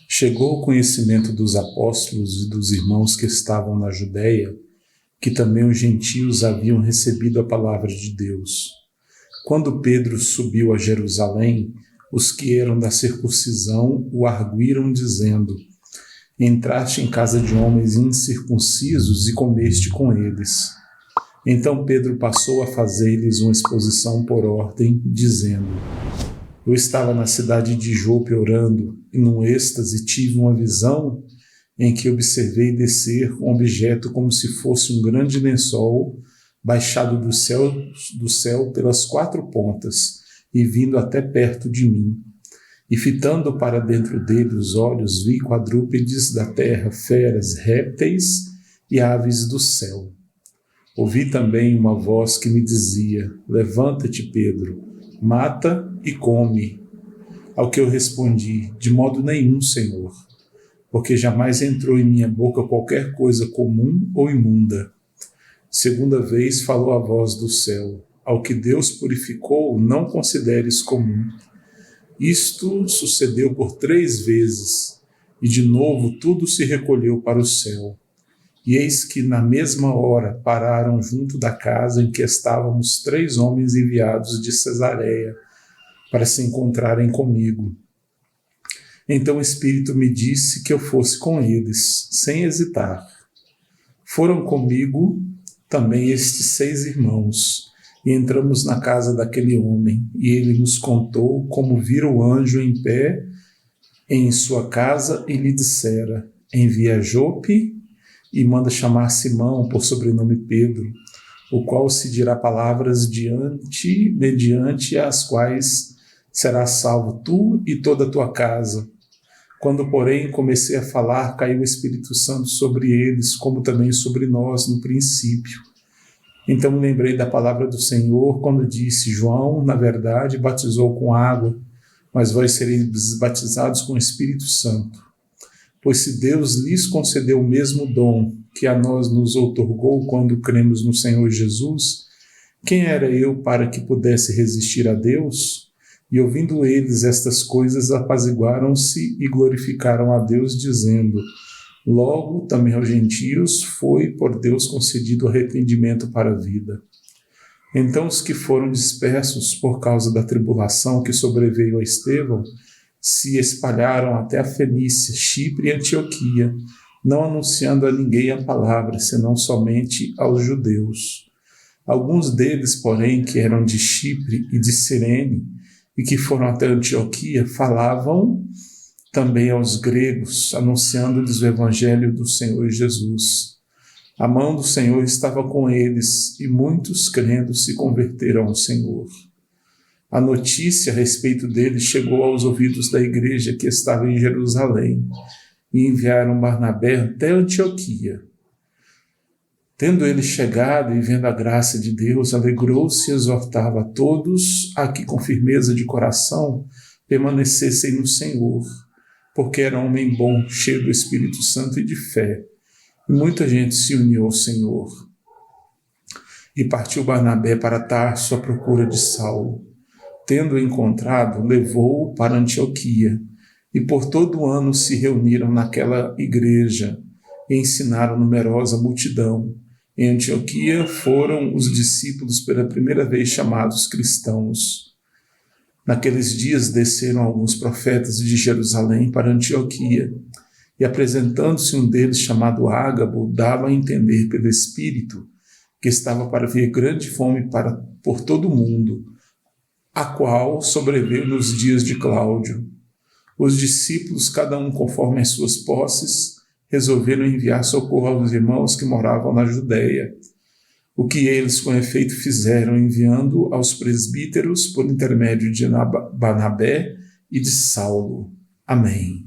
Chegou ao conhecimento dos apóstolos e dos irmãos que estavam na Judéia, que também os gentios haviam recebido a palavra de Deus. Quando Pedro subiu a Jerusalém, os que eram da circuncisão o arguíram, dizendo: entraste em casa de homens incircuncisos e comeste com eles. Então Pedro passou a fazer-lhes uma exposição por ordem, dizendo: eu estava na cidade de Jope orando, e num êxtase tive uma visão em que observei descer um objeto como se fosse um grande lençol, baixado do céu pelas 4 pontas, e vindo até perto de mim. E fitando para dentro dele os olhos, vi quadrúpedes da terra, feras, répteis e aves do céu. Ouvi também uma voz que me dizia: levanta-te, Pedro, mata e come. Ao que eu respondi: de modo nenhum, Senhor, porque jamais entrou em minha boca qualquer coisa comum ou imunda. Segunda vez falou a voz do céu: ao que Deus purificou, não consideres comum. Isto sucedeu por 3 vezes, e de novo tudo se recolheu para o céu. E eis que na mesma hora pararam junto da casa em que estávamos 3 homens enviados de Cesareia para se encontrarem comigo. Então o Espírito me disse que eu fosse com eles, sem hesitar. Foram comigo também estes 6 irmãos, e entramos na casa daquele homem, e ele nos contou como vira o anjo em pé em sua casa e lhe dissera: envia a Jope e manda chamar Simão, por sobrenome Pedro, o qual se dirá palavras mediante as quais serás salvo tu e toda a tua casa. Quando, porém, comecei a falar, caiu o Espírito Santo sobre eles, como também sobre nós no princípio. Então me lembrei da palavra do Senhor, quando disse: João, na verdade, batizou com água, mas vós sereis batizados com o Espírito Santo. Pois se Deus lhes concedeu o mesmo dom que a nós nos outorgou quando cremos no Senhor Jesus, quem era eu para que pudesse resistir a Deus? E ouvindo eles estas coisas, apaziguaram-se e glorificaram a Deus, dizendo: logo também aos gentios foi por Deus concedido arrependimento para a vida. Então os que foram dispersos por causa da tribulação que sobreveio a Estevão se espalharam até a Fenícia, Chipre e Antioquia, não anunciando a ninguém a palavra, senão somente aos judeus. Alguns deles, porém, que eram de Chipre e de Cirene, e que foram até Antioquia, falavam também aos gregos, anunciando-lhes o evangelho do Senhor Jesus. A mão do Senhor estava com eles, e muitos crendo se converteram ao Senhor. A notícia a respeito deles chegou aos ouvidos da igreja que estava em Jerusalém, e enviaram Barnabé até Antioquia. Tendo ele chegado e vendo a graça de Deus, alegrou-se e exortava a todos a que com firmeza de coração permanecessem no Senhor, porque era um homem bom, cheio do Espírito Santo e de fé. E muita gente se uniu ao Senhor. E partiu Barnabé para Tarso à procura de Saulo. Tendo-o encontrado, levou-o para Antioquia, e por todo o ano se reuniram naquela igreja e ensinaram numerosa multidão. Em Antioquia foram os discípulos pela primeira vez chamados cristãos. Naqueles dias desceram alguns profetas de Jerusalém para Antioquia, e apresentando-se um deles chamado Ágabo, dava a entender pelo Espírito que estava para vir grande fome por todo o mundo, a qual sobreveio nos dias de Cláudio. Os discípulos, cada um conforme as suas posses, resolveram enviar socorro aos irmãos que moravam na Judéia. O que eles com efeito fizeram, enviando aos presbíteros por intermédio de Barnabé e de Saulo. Amém.